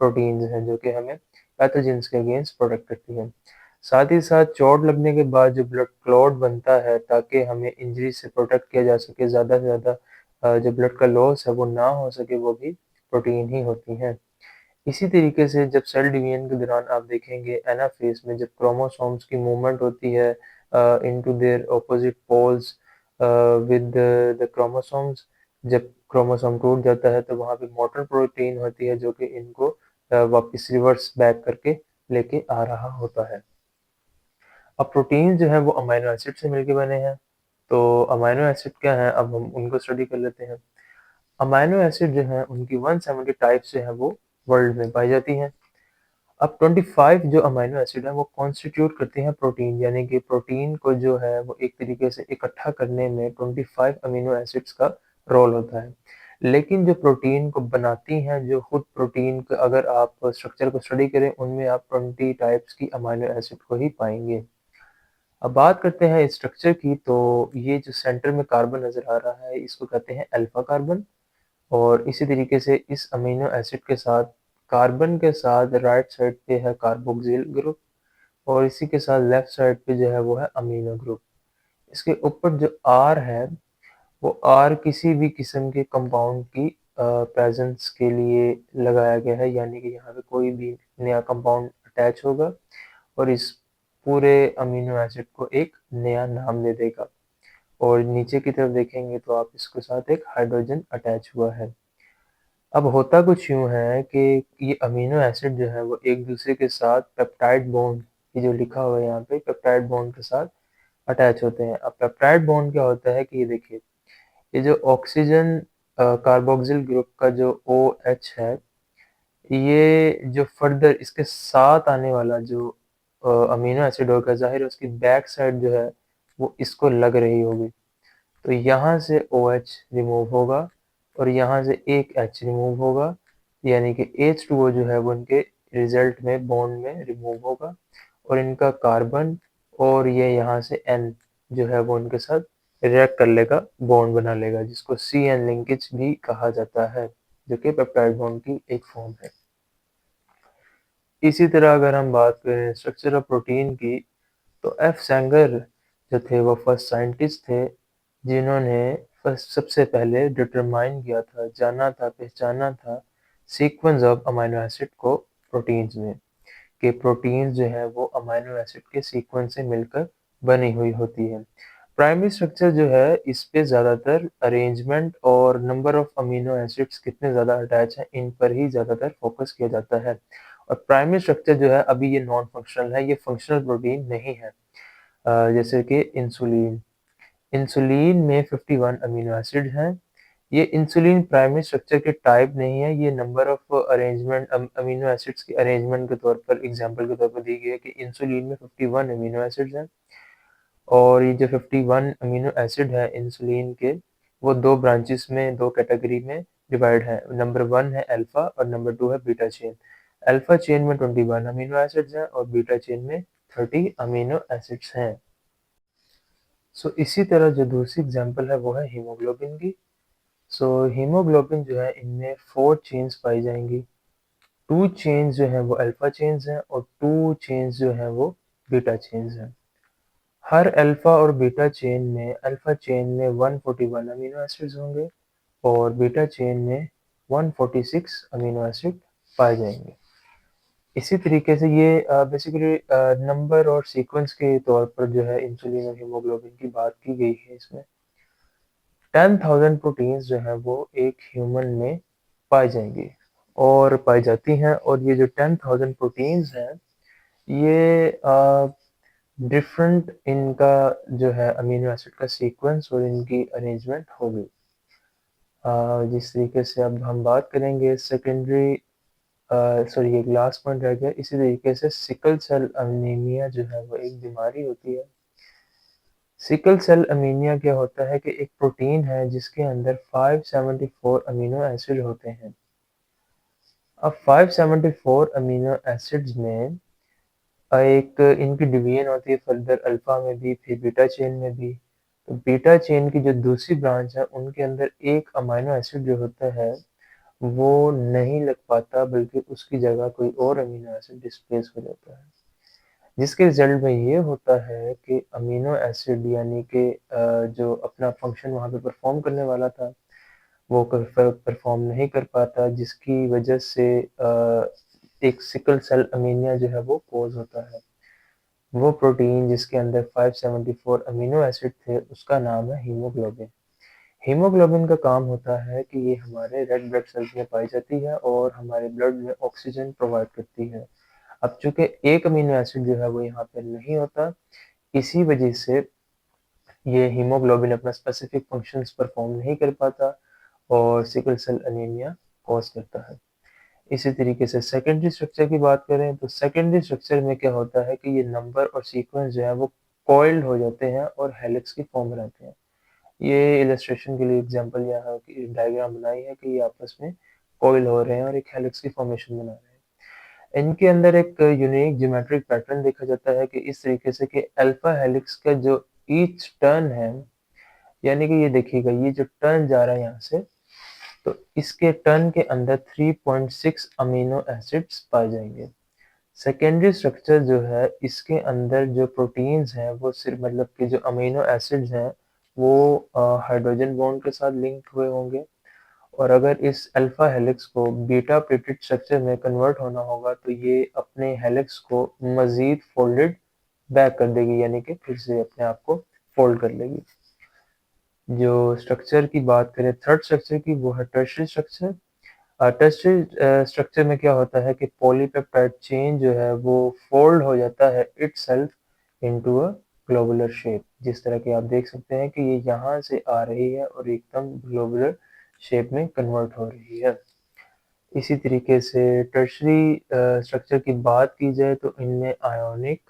Speaker 1: प्रोटीन्स हैं जो कि हमें पैथोजेंस के अगेंस्ट प्रोटेक्ट करती हैं। साथ ही साथ चोट लगने के बाद जो ब्लड क्लॉट बनता है, ताकि हमें इंजरी से प्रोटेक्ट किया जा सके, ज़्यादा से ज़्यादा जो ब्लड का लॉस है वो ना हो सके, वो भी प्रोटीन ही होती हैं। इसी तरीके से जब सेल डिवीजन के दौरान आप देखेंगे एनाफेज में, जब क्रोमोसोम्स की मूवमेंट होती है into their opposite poles with the chromosomes, जब क्रोमोसोम टूट जाता है तो वहाँ पे मोटर प्रोटीन होती है जो कि इनको वापस रिवर्स बैक करके लेके आ रहा होता है। अब प्रोटीन जो है वो अमीनो एसिड से मिलके बने हैं। तो अमीनो एसिड क्या है, अब हम उनको स्टडी कर लेते हैं। अमीनो एसिड जो है उनकी 170 टाइप्स जो है वो वर्ल्ड में पाई जाती हैं। अब 25 जो अमीनो एसिड है वो कॉन्स्टिट्यूट करते हैं प्रोटीन, यानी कि प्रोटीन को जो है वो एक तरीके से इकट्ठा करने में 25 अमीनो एसिड्स का रोल होता है। लेकिन जो प्रोटीन को बनाती हैं, जो खुद प्रोटीन का अगर आप स्ट्रक्चर को स्टडी करें, उनमें आप 20 टाइप्स की अमीनो एसिड को ही पाएंगे। अब बात करते हैं स्ट्रक्चर की, तो ये जो सेंटर में कार्बन नज़र आ रहा है इसको कहते हैं अल्फा कार्बन। और इसी तरीके से इस अमीनो एसिड के साथ, कार्बन के साथ राइट साइड पे है कार्बोक्सिल ग्रुप, और इसी के साथ लेफ्ट साइड पे जो है वो है अमीनो ग्रुप। इसके ऊपर जो आर है, वो आर किसी भी किस्म के कंपाउंड की प्रेजेंस के लिए लगाया गया है, यानी कि यहाँ पे कोई भी नया कंपाउंड अटैच होगा और इस पूरे अमीनो एसिड को एक नया नाम दे देगा। और नीचे की तरफ देखेंगे तो आप इसके साथ एक हाइड्रोजन अटैच हुआ है। अब होता कुछ यूँ है कि ये अमीनो एसिड जो है वो एक दूसरे के साथ पेप्टाइड बॉन्ड, ये जो लिखा हुआ है यहाँ पे, पेप्टाइड बॉन्ड के साथ अटैच होते हैं। अब पेप्टाइड बॉन्ड क्या होता है कि ये देखिए, ये जो ऑक्सीजन कार्बोक्सिल ग्रुप का जो OH है, ये जो फर्दर इसके साथ आने वाला जो अमीनो एसिड होगा, ज़ाहिर है उसकी बैक साइड जो है वो इसको लग रही होगी। तो यहाँ से OH रिमूव होगा और यहाँ से एक H रिमूव होगा, यानी कि H2O जो है वो इनके रिजल्ट में बॉन्ड में रिमूव होगा, और इनका कार्बन और ये यहाँ से N जो है वो उनके साथ रिएक्ट कर लेगा, बॉन्ड बना लेगा, जिसको CN लिंकेज भी कहा जाता है, जो कि पेप्टाइड बॉन्ड की एक फॉर्म है। इसी तरह अगर हम बात करें स्ट्रक्चर ऑफ प्रोटीन की, तो एफ सेंगर जो थे वो फर्स्ट साइंटिस्ट थे जिन्होंने फर्स्ट सबसे पहले डिटरमाइन किया था, जाना था, पहचाना था सीक्वेंस ऑफ अमीनो एसिड को प्रोटीन्स में, कि प्रोटीन्स जो है वो अमीनो एसिड के सीक्वेंस से मिलकर बनी हुई होती है। प्राइमरी स्ट्रक्चर जो है इस पे ज़्यादातर अरेंजमेंट और नंबर ऑफ अमीनो एसिड्स कितने ज़्यादा अटैच हैं, इन पर ही ज़्यादातर फोकस किया जाता है। और प्राइमरी स्ट्रक्चर जो है अभी ये नॉन फंक्शनल है, ये फंक्शनल प्रोटीन नहीं है। जैसे कि इंसुलिन, इंसुलिन में 51 अमीनो एसिड हैं, ये इंसुलिन प्राइमरी स्ट्रक्चर के टाइप नहीं है, ये number of arrangement amino acids की अरेंजमेंट के तौर पर एग्जांपल के तौर पर दी गई है कि इंसुलिन में 51 अमीनो एसिड्स हैं और ये जो 51 अमीनो एसिड है इंसुलिन के, वो दो ब्रांचेस में, दो कैटेगरी में डिवाइड है। नंबर 1 है अल्फा और नंबर 2 है बीटा चेन। अल्फा चेन में 21 अमीनो एसिड्स हैं और बीटा चेन में 30 अमीनो एसिड्स हैं। सो इसी तरह जो दूसरी एग्जांपल है वो है हीमोग्लोबिन की। सो हीमोग्लोबिन जो है इनमें 4 चेन्स पाई जाएंगी। 2 चेन्स जो हैं वो अल्फा चेन्स हैं और 2 चेन्स जो हैं वो बीटा चेन्स हैं। हर अल्फा और बीटा चेन में अल्फा चेन में 141 अमीनो एसिड्स होंगे और बीटा चेन में 146 अमीनो एसिड पाए जाएंगे। इसी तरीके से ये बेसिकली नंबर और सीक्वेंस के तौर पर जो है इंसुलिन और हीमोग्लोबिन की बात की गई है। इसमें 10,000 प्रोटीन्स जो है वो एक ह्यूमन में पाई जाएंगी और पाई जाती हैं, और ये जो 10,000 प्रोटीन्स हैं ये डिफरेंट इनका जो है अमीनो एसिड का सीक्वेंस और इनकी अरेंजमेंट होगी। जिस तरीके से अब हम बात करेंगे सेकेंडरी, सॉरी ये लास्ट पॉइंट रह गया। इसी तरीके से सिकल सेल अनीमिया जो है वो एक बीमारी होती है। सिकल सेल अनीमिया क्या होता है कि एक प्रोटीन है जिसके अंदर 574 अमीनो एसिड होते हैं। अब 574 अमीनो एसिड्स में एक इनकी डिवीजन होती है फर्दर अल्फा में भी, फिर बीटा चेन में भी। तो बीटा चेन की जो दूसरी ब्रांच है उनके अंदर एक अमीनो एसिड जो होता है वो नहीं लग पाता, बल्कि उसकी जगह कोई और अमीनो एसिड डिस्प्लेस हो जाता है, जिसके रिजल्ट में ये होता है कि अमीनो एसिड यानी कि जो अपना फंक्शन वहाँ पे परफॉर्म करने वाला था वो परफॉर्म नहीं कर पाता, जिसकी वजह से एक सिकल सेल अनीमिया जो है वो कोज होता है। वो प्रोटीन जिसके अंदर 574 अमीनो एसिड थे उसका नाम है हीमोग्लोबिन। हीमोग्लोबिन का काम होता है कि ये हमारे रेड ब्लड सेल्स में पाई जाती है और हमारे ब्लड में ऑक्सीजन प्रोवाइड करती है। अब चूंकि एक अमीनो एसिड जो है वो यहाँ पे नहीं होता, इसी वजह से ये हीमोग्लोबिन अपना स्पेसिफिक फंक्शंस परफॉर्म नहीं कर पाता और सिकल सेल अनीमिया कॉज करता है। इसी तरीके से सेकेंडरी स्ट्रक्चर की बात करें तो सेकेंडरी स्ट्रक्चर में क्या होता है कि ये नंबर और सीक्वेंस जो है वो कॉइल्ड हो जाते हैं और हेलिक्स की फॉर्म में रहते हैं। ये इलस्ट्रेशन के लिए एग्जांपल यहाँ की डायग्राम बनाई है कि ये आपस में कॉइल हो रहे हैं और एक हेलिक्स की फॉर्मेशन बना रहे हैं। इनके अंदर एक यूनिक ज्योमेट्रिक पैटर्न देखा जाता है कि इस तरीके से कि अल्फा हेलिक्स का जो ईच टर्न है, यानी कि ये देखिएगा ये जो टर्न जा रहा है यहाँ से, तो इसके टर्न के अंदर 3.6 अमीनो एसिड्स पाए जाएंगे। सेकेंडरी स्ट्रक्चर जो है इसके अंदर जो प्रोटीन्स हैं वो सिर्फ मतलब कि जो अमीनो एसिड्स हैं वो हाइड्रोजन बॉन्ड के साथ लिंक्ड हुए होंगे, और अगर इस अल्फा हेलिक्स को बीटा प्लेटेड स्ट्रक्चर में कन्वर्ट होना होगा तो ये अपने हेलिक्स को मजीद फोल्डेड बैक कर देगी, यानी कि फिर से अपने आप को फोल्ड कर लेगी। जो स्ट्रक्चर की बात करें थर्ड स्ट्रक्चर की, वो है टर्शियरी स्ट्रक्चर। टर्शियरी स्ट्रक्चर में क्या होता है कि पॉलीपेप्टाइड चेन जो है वो फोल्ड हो जाता है itself into a globular shape. जिस तरह की आप देख सकते हैं कि ये यहाँ से आ रही है और एकदम ग्लोबुलर शेप में कन्वर्ट हो रही है। इसी तरीके से टर्शियरी स्ट्रक्चर की बात की जाए तो इनमें ionic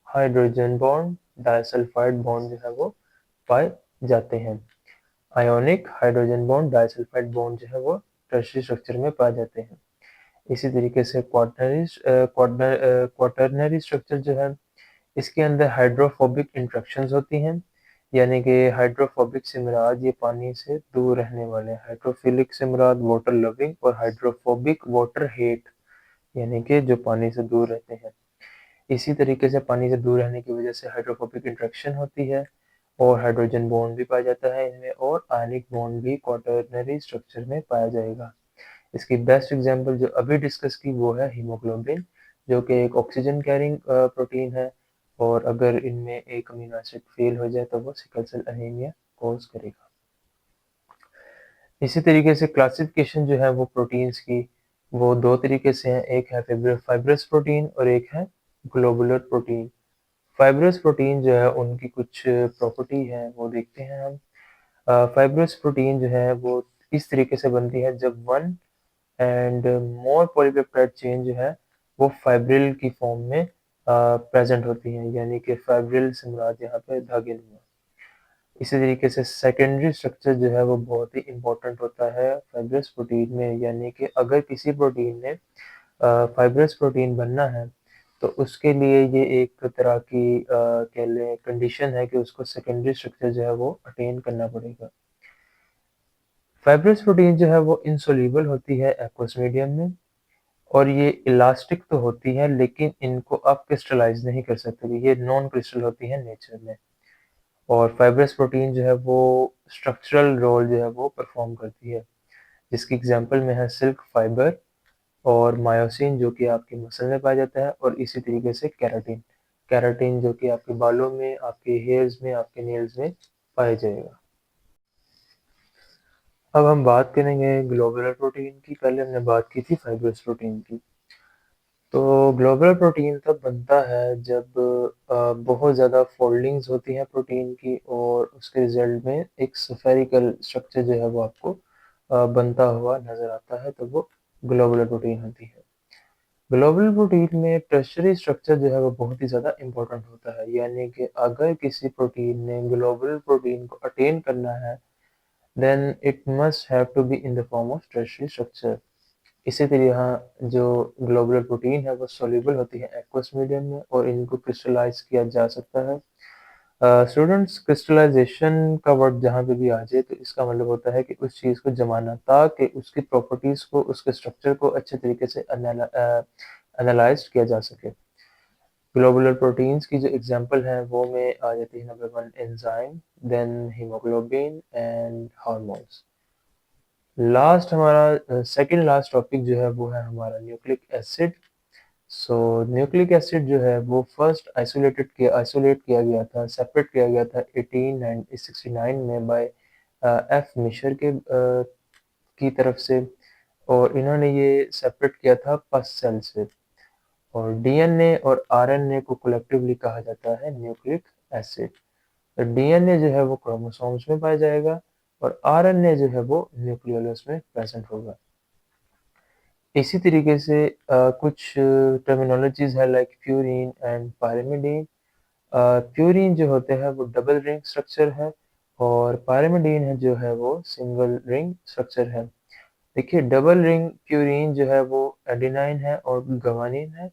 Speaker 1: hydrogen bond disulphide bond जो है वो पाए जाते हैं। Ionic hydrogen bond disulphide bond जो है वो टर्शियरी स्ट्रक्चर में पाए जाते हैं। इसी तरीके से क्वाटरनरी स्ट्रक्चर जो है इसके अंदर हाइड्रोफोबिक इंट्रैक्शंस होती हैं, यानी कि हाइड्रोफोबिक से मुराद ये पानी से दूर रहने वाले हैं, हाइड्रोफिलिक से मुराद वाटर लविंग, और हाइड्रोफोबिक वाटर हेट, यानी कि जो पानी से दूर रहते हैं। इसी तरीके से पानी से दूर रहने की वजह से हाइड्रोफोबिक इंट्रैक्शन होती है और हाइड्रोजन बॉन्ड भी पाया जाता है इनमें, और आयनिक बॉन्ड भी क्वाटरनरी स्ट्रक्चर में पाया जाएगा। इसकी बेस्ट एग्जांपल जो अभी डिस्कस की वो है हीमोग्लोबिन, जो कि एक ऑक्सीजन कैरिंग प्रोटीन है, और अगर इनमें एक अमीनो एसिड फेल हो जाए तो वो सिकल सेल एनीमिया कॉज करेगा। इसी तरीके से क्लासिफिकेशन जो है वो प्रोटीन्स की वो दो तरीके से है, एक है फाइब्रस प्रोटीन और एक है ग्लोबुलर प्रोटीन। फाइब्रस प्रोटीन जो है उनकी कुछ प्रॉपर्टी है वो देखते हैं हम। फाइब्रस प्रोटीन जो है वो इस तरीके से बनती है जब one and more polypeptide chain जो है वो फाइब्रिल की फॉर्म में प्रेजेंट होती हैं, यानी कि फाइब्रिल से मुराद यहाँ पे धागे नुमा। इसी तरीके से सेकेंडरी स्ट्रक्चर जो है वो बहुत ही इंपॉर्टेंट होता है फाइब्रस प्रोटीन में, यानी कि अगर किसी प्रोटीन ने फाइब्रस प्रोटीन बनना है तो उसके लिए ये एक तरह की कह लें कंडीशन है कि उसको सेकेंडरी स्ट्रक्चर जो है वो अटेन करना पड़ेगा। फाइब्रस प्रोटीन जो है वो इनसोल्यूबल होती है एक्वस मीडियम में, और ये इलास्टिक तो होती है लेकिन इनको आप क्रिस्टलाइज नहीं कर सकते, ये नॉन क्रिस्टल होती है नेचर में। और फाइब्रस प्रोटीन जो है वो स्ट्रक्चरल रोल जो है वो परफॉर्म करती है, जिसकी एग्जांपल में है सिल्क फाइबर और मायोसिन जो कि आपके मसल में पाया जाता है, और इसी तरीके से केराटिन, केराटिन जो कि आपके बालों में, आपके हेयर्स में, आपके नेल्स में पाया जाएगा। अब हम बात करेंगे ग्लोबुलर प्रोटीन की। पहले हमने बात की थी फाइब्रस प्रोटीन की। तो ग्लोबुलर प्रोटीन तब बनता है जब बहुत ज़्यादा फोल्डिंग्स होती हैं प्रोटीन की, और उसके रिजल्ट में एक स्फेरिकल स्ट्रक्चर जो है वो आपको बनता हुआ नज़र आता है, तो वो ग्लोबुलर प्रोटीन होती है। ग्लोबुलर प्रोटीन में टर्शियरी स्ट्रक्चर जो है वो बहुत ही ज़्यादा इंपॉर्टेंट होता है, यानी कि अगर किसी प्रोटीन ने ग्लोबुलर प्रोटीन को अटेन करना है then it must have to be in the form of tertiary structure. इसी तरह जो ग्लोबुलर प्रोटीन है वो सॉल्युबल होती है एक्वस मीडियम में, और इनको क्रिस्टलाइज किया जा सकता है। स्टूडेंट्स, क्रिस्टलाइजेशन का वर्ड जहाँ पे भी आ जाए तो इसका मतलब होता है कि उस चीज़ को जमाना, ताकि उसकी प्रॉपर्टीज़ को, उसके स्ट्रक्चर को अच्छे तरीके से एनालाइज किया जा सके। ग्लोबुलर प्रोटीन्स की जो एग्जांपल है वो में आ जाती है number one enzyme, then haemoglobin and hormones. Last हमारा सेकंड लास्ट टॉपिक जो है वो है हमारा nucleic acid. So nucleic acid जो है वो फर्स्ट आइसोलेट किया गया था, सेपरेट किया गया था 1869 में बाय एफ मिशर की तरफ से, और इन्होंने ये सेपरेट किया था पस सेल से। और डीएनए और आरएनए को कलेक्टिवली कहा जाता है न्यूक्लिक एसिड। तो डीएनए जो है वो क्रोमोसोम्स में पाया जाएगा, और आरएनए जो है वो न्यूक्लियोलस में प्रेजेंट होगा। इसी तरीके से कुछ टर्मिनोलॉजीज है like purine and pyrimidine. Purine जो होते हैं वो डबल रिंग स्ट्रक्चर है, और पायरिमिडीन है जो है वो सिंगल रिंग स्ट्रक्चर है। देखिए, डबल रिंग प्यूरिन जो है वो एडेनाइन है और गवानीन है,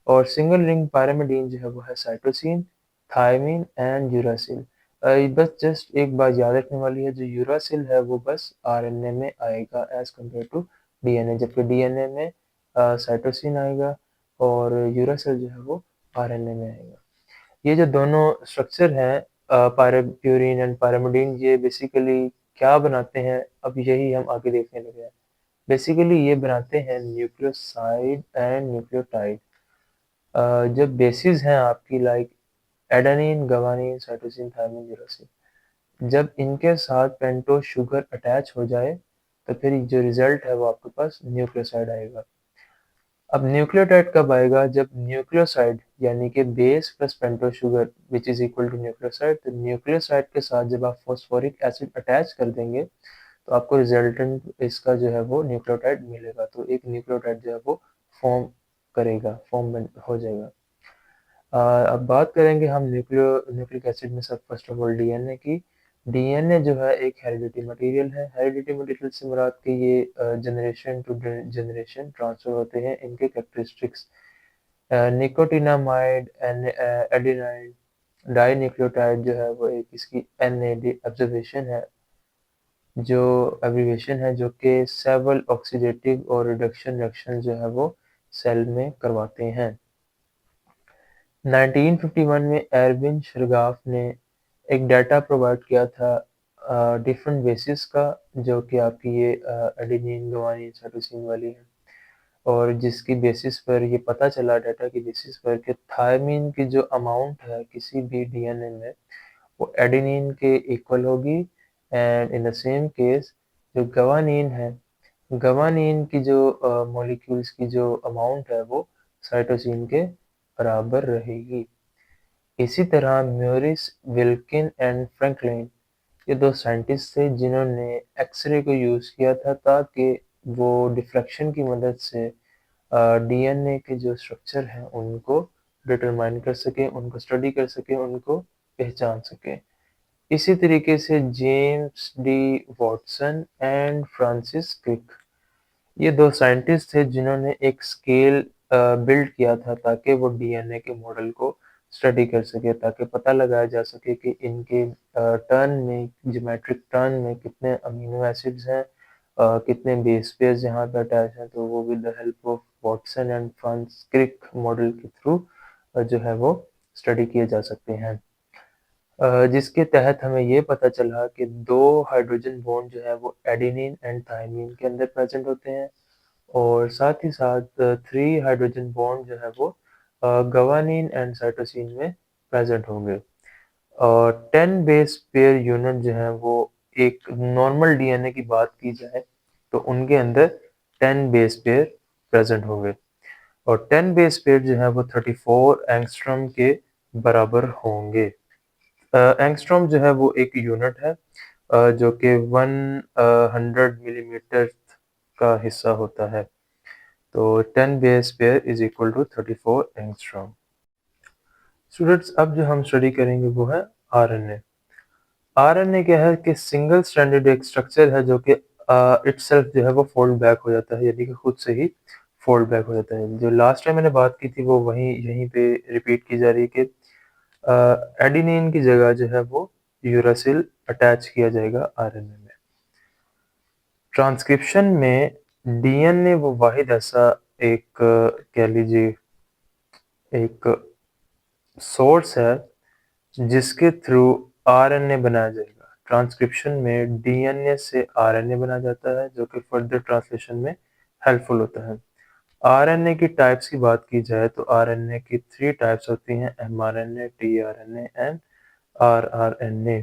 Speaker 1: और सिंगल रिंग पायरिमिडीन जो है वो है साइटोसिन, थायमिन एंड यूरासिल। बस जस्ट एक बात याद रखने वाली है, जो यूरासिल है वो बस आरएनए में आएगा एज कम्पेयर टू डीएनए, जबकि डीएनए में साइटोसिन आएगा और यूरासिल जो है वो आरएनए में आएगा। ये जो दोनों स्ट्रक्चर हैं प्यूरिन एंड पायरिमिडीन, ये बेसिकली क्या बनाते हैं, अब यही हम आगे देखने लगे हैं। बेसिकली ये बनाते हैं न्यूक्लियोसाइड एंड न्यूक्लियोटाइड। जो बेसिस हैं आपकी like adenine, guanine, cytosine, thymine, uracil, जब इनके साथ पेंटोज शुगर अटैच हो जाए तो फिर जो रिजल्ट है वो आपके पास न्यूक्लियोसाइड आएगा। अब न्यूक्लियोटाइड कब आएगा? जब न्यूक्लियोसाइड यानी कि base plus pentose sugar which is equal to nucleoside, तो न्यूक्लियोसाइड के साथ जब आप फॉस्फोरिक एसिड अटैच कर देंगे तो आपको रिजल्टेंट इसका जो है वो न्यूक्लियोटाइड मिलेगा, तो एक न्यूक्लियोटाइड जो है वो फॉर्म करेगा, हो जाएगा। अब बात करेंगे हम न्यूक्लिक एसिड में सब फर्स्ट ऑफ ऑल डीएनए की। डीएनए जो है एक हेरिडिटी मटेरियल है। हेरिडिटी मटेरियल से मुराद कि ये जनरेशन टू जनरेशन ट्रांसफर होते हैं। इनके characteristics nicotinamide, adenine, di nucleotide जो है वो एक इसकी एनएडी ऑब्जर्वेशन है, जो एब्रीवेशन है, जो कि सेवरल ऑक्सीडेटिव और रिडक्शन रिएक्शन जो है वो सेल में करवाते हैं। 1951 में एरविन शरगाफ ने एक डाटा प्रोवाइड किया था डिफरेंट बेसिस का, जो कि आपकी ये एडेनिन, गुआनिन, साइटोसिन वाली है, और जिसकी बेसिस पर ये पता चला, डाटा की बेसिस पर, कि थायमिन की जो अमाउंट है किसी भी डीएनए में वो एडेनिन के इक्वल होगी, and in the same case जो गवानीन है, गवानीन की जो मॉलिक्यूल्स की जो अमाउंट है वो साइटोसिन के बराबर रहेगी। इसी तरह म्यूरिस, विल्किन एंड फ्रैंकलिन ये 2 साइंटिस्ट थे जिन्होंने एक्स-रे को यूज़ किया था ताकि वो डिफ्रैक्शन की मदद से डीएनए के जो स्ट्रक्चर हैं उनको डिटरमाइन कर सकें, उनको स्टडी कर सकें, उनको पहचान सकें। इसी तरीके से James D Watson and Francis Crick, ये 2 साइंटिस्ट थे जिन्होंने एक स्केल बिल्ड किया था ताकि वो डीएनए के मॉडल को स्टडी कर सके, ताकि पता लगाया जा सके कि इनके टर्न में, ज्योमेट्रिक टर्न में कितने अमीनो एसिड्स हैं, कितने बेस पेयर्स यहाँ पे अटैच हैं। तो वो with the help of Watson and France Crick model के थ्रू जो है वो स्टडी किए जा सकते हैं। जिसके तहत हमें ये पता चला कि 2 हाइड्रोजन बॉन्ड जो है वो एडेनिन एंड थायमिन के अंदर प्रेज़ेंट होते हैं, और साथ ही साथ 3 हाइड्रोजन बॉन्ड जो है वो गवानीन एंड साइटोसिन में प्रेज़ेंट होंगे। और 10 बेस पेयर यूनिट जो है वो, एक नॉर्मल डीएनए की बात की जाए तो उनके अंदर 10 बेस पेयर प्रेज़ेंट होंगे, और 10 बेस पेयर जो है वो 34 एंगस्ट्रॉम के बराबर होंगे। एंगस्ट्रॉम जो है वो एक यूनिट है जो कि 100 मिलीमीटर का हिस्सा होता है। तो 10 base pair is equal to 34 angstrom. Students, अब जो हम स्टडी करेंगे वो है आरएनए। आरएनए क्या है कि सिंगल स्ट्रैंडेड एक स्ट्रक्चर है जो कि इटसेल्फ जो है वो फोल्ड बैक हो जाता है, यानी कि खुद से ही फोल्ड बैक हो जाता है। जो लास्ट टाइम मैंने बात की थी वो वहीं यहीं पे रिपीट की जा रही है कि एडेनिन की जगह जो है वो यूरासिल अटैच किया जाएगा आरएनए में। ट्रांसक्रिप्शन में डीएनए वो वाहिद ऐसा एक कह लीजिए एक सोर्स है जिसके थ्रू आरएनए बनाया जाएगा। ट्रांसक्रिप्शन में डीएनए से आरएनए बनाया जाता है जो कि फर्दर ट्रांसलेशन में हेल्पफुल होता है। आरएनए की टाइप्स की बात की जाए तो आरएनए की 3 टाइप्स होती हैं, एमआरएनए, टीआरएनए एंड आरआरएनए।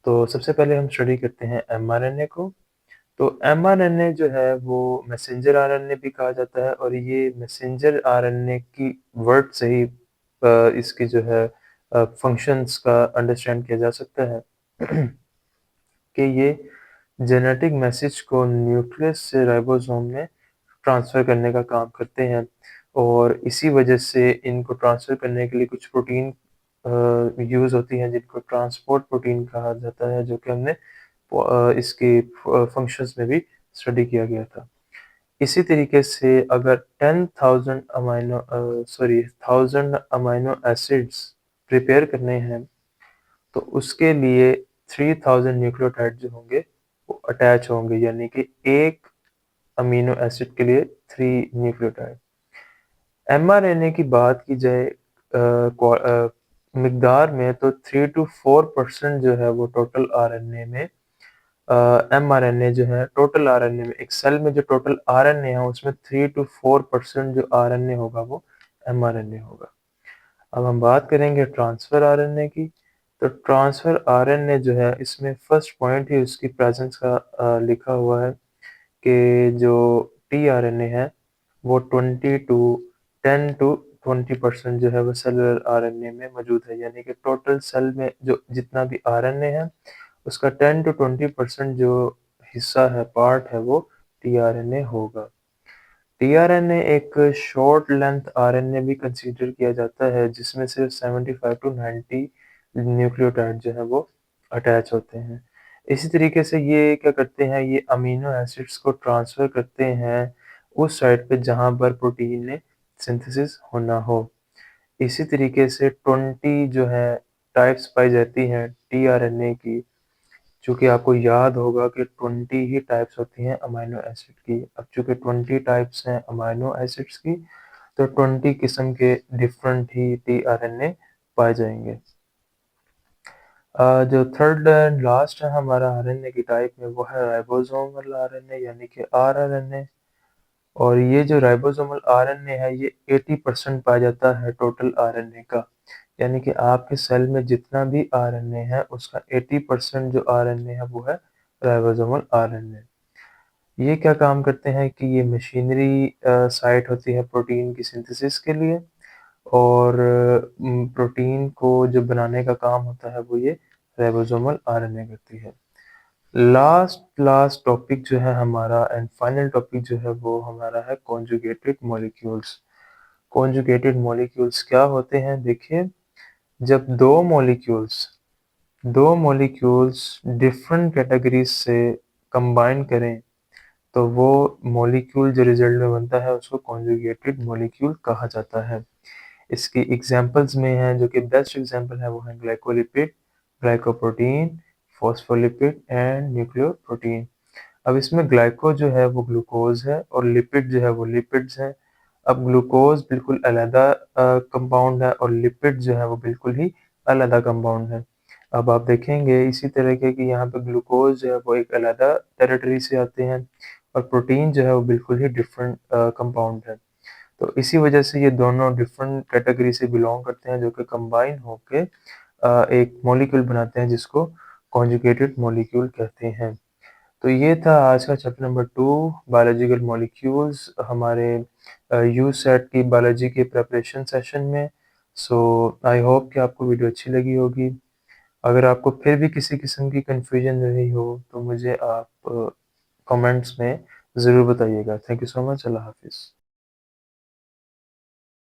Speaker 1: तो सबसे पहले हम स्टडी करते हैं एमआरएनए को। तो एमआरएनए जो है वो मैसेंजर आरएनए भी कहा जाता है, और ये मैसेंजर आरएनए की वर्ड से ही इसकी जो है फंक्शंस का अंडरस्टैंड किया जा सकता है कि ये जेनेटिक मैसेज को न्यूक्लियस से राइबोसोम में ट्रांसफ़र करने का काम करते हैं, और इसी वजह से इनको ट्रांसफ़र करने के लिए कुछ प्रोटीन यूज़ होती हैं जिनको ट्रांसपोर्ट प्रोटीन कहा जाता है, जो कि हमने इसकी फंक्शंस में भी स्टडी किया गया था। इसी तरीके से अगर 1000 अमाइनो एसिड्स प्रिपेयर करने हैं तो उसके लिए 3000 न्यूक्लियोटाइड जो होंगे वो अटैच होंगे, यानी कि एक अमीनो एसिड के लिए 3 न्यूक्लियोटाइड। एमआरएनए की बात की जाए मिकदार में तो 3 टू 4% जो है वो टोटल आरएनए में एमआरएनए जो है टोटल आरएनए में, एक सेल में जो टोटल आरएनए है उसमें 3 टू 4% जो आरएनए होगा वो एमआरएनए होगा। अब हम बात करेंगे ट्रांसफ़र आरएनए की। तो ट्रांसफ़र आरएनए जो है इसमें फर्स्ट पॉइंट ही उसकी प्रेज़ेंस का लिखा हुआ है कि जो टीआरएनए है वो 10 टू 20% जो है वो सेलुलर आरएनए में मौजूद है, यानी कि टोटल सेल में जो जितना भी आरएनए है उसका 10 टू 20% जो हिस्सा है, पार्ट है, वो टीआरएनए होगा। टीआरएनए एक शॉर्ट लेंथ आरएनए भी कंसीडर किया जाता है जिसमें सिर्फ 75 टू 90 न्यूक्लियोटाइड जो है वो अटैच होते हैं। इसी तरीके से ये क्या करते हैं, ये अमीनो एसिड्स को ट्रांसफ़र करते हैं उस साइट पे जहाँ पर प्रोटीन ने सिंथेसिस होना हो। इसी तरीके से 20 जो है टाइप्स पाई जाती हैं टीआरएनए की, चूँकि आपको याद होगा कि 20 ही टाइप्स होती हैं अमाइनो एसिड की। अब चूँकि 20 टाइप्स हैं अमाइनो एसिड्स की, तो 20 किस्म के डिफरेंट ही टीआरएनए पाए जाएँगे। जो थर्ड एंड लास्ट है हमारा आरएनए की टाइप में वो है राइबोसोमल आरएनए, यानी कि आरआरएनए। और ये जो राइबोसोमल आरएनए है ये 80% पाया जाता है टोटल आरएनए का, यानी कि आपके सेल में जितना भी आरएनए है उसका 80% जो आरएनए है वो है राइबोसोमल आरएनए। ये क्या काम करते हैं कि ये मशीनरी साइट होती है प्रोटीन की सिंथेसिस के लिए, और प्रोटीन को जो बनाने का काम होता है वो ये राइबोसोमल आरएनए करती है। लास्ट टॉपिक जो है हमारा एंड फाइनल टॉपिक जो है वो हमारा है कॉन्जुगेटेड मॉलिक्यूल्स। कॉन्जुगेटेड मॉलिक्यूल्स क्या होते हैं? देखिए, जब दो मॉलिक्यूल्स डिफरेंट कैटेगरीज से कंबाइन करें तो वो मॉलिक्यूल जो रिजल्ट में बनता है उसको कॉन्जुगेटेड मॉलिक्यूल कहा जाता है। इसकी एग्जांपल्स में हैं, जो कि बेस्ट एग्जांपल है वो है glycolipid, glycoprotein, phospholipid and nucleoprotein. अब इसमें ग्लाइको जो है वो ग्लूकोज है और लिपिड जो है वो लिपिड्स हैं। अब ग्लूकोज बिल्कुल अलहदा कंपाउंड है और लिपिड जो है वो बिल्कुल ही अलहदा कंपाउंड है। अब आप देखेंगे इसी तरीके की यहाँ पे ग्लूकोज जो है वो एक अलहदा टेरिटरी से आते हैं और प्रोटीन जो है वो बिल्कुल ही डिफरेंट कंपाउंड है। तो इसी वजह से ये दोनों डिफरेंट कैटेगरी से बिलोंग करते हैं, जो कि कंबाइन होके एक मॉलिक्यूल बनाते हैं जिसको कॉन्जुगेटेड मॉलिक्यूल कहते हैं। तो ये था आज का चैप्टर नंबर 2, बायोलॉजिकल मॉलिक्यूल्स, हमारे यूसेट की बायोलॉजी के प्रिपरेशन सेशन में। सो आई होप कि आपको वीडियो अच्छी लगी होगी। अगर आपको फिर भी किसी किस्म की कन्फ्यूजन रही हो तो मुझे आप कमेंट्स में ज़रूर बताइएगा। Thank you so much. अल्लाह हाफिज़।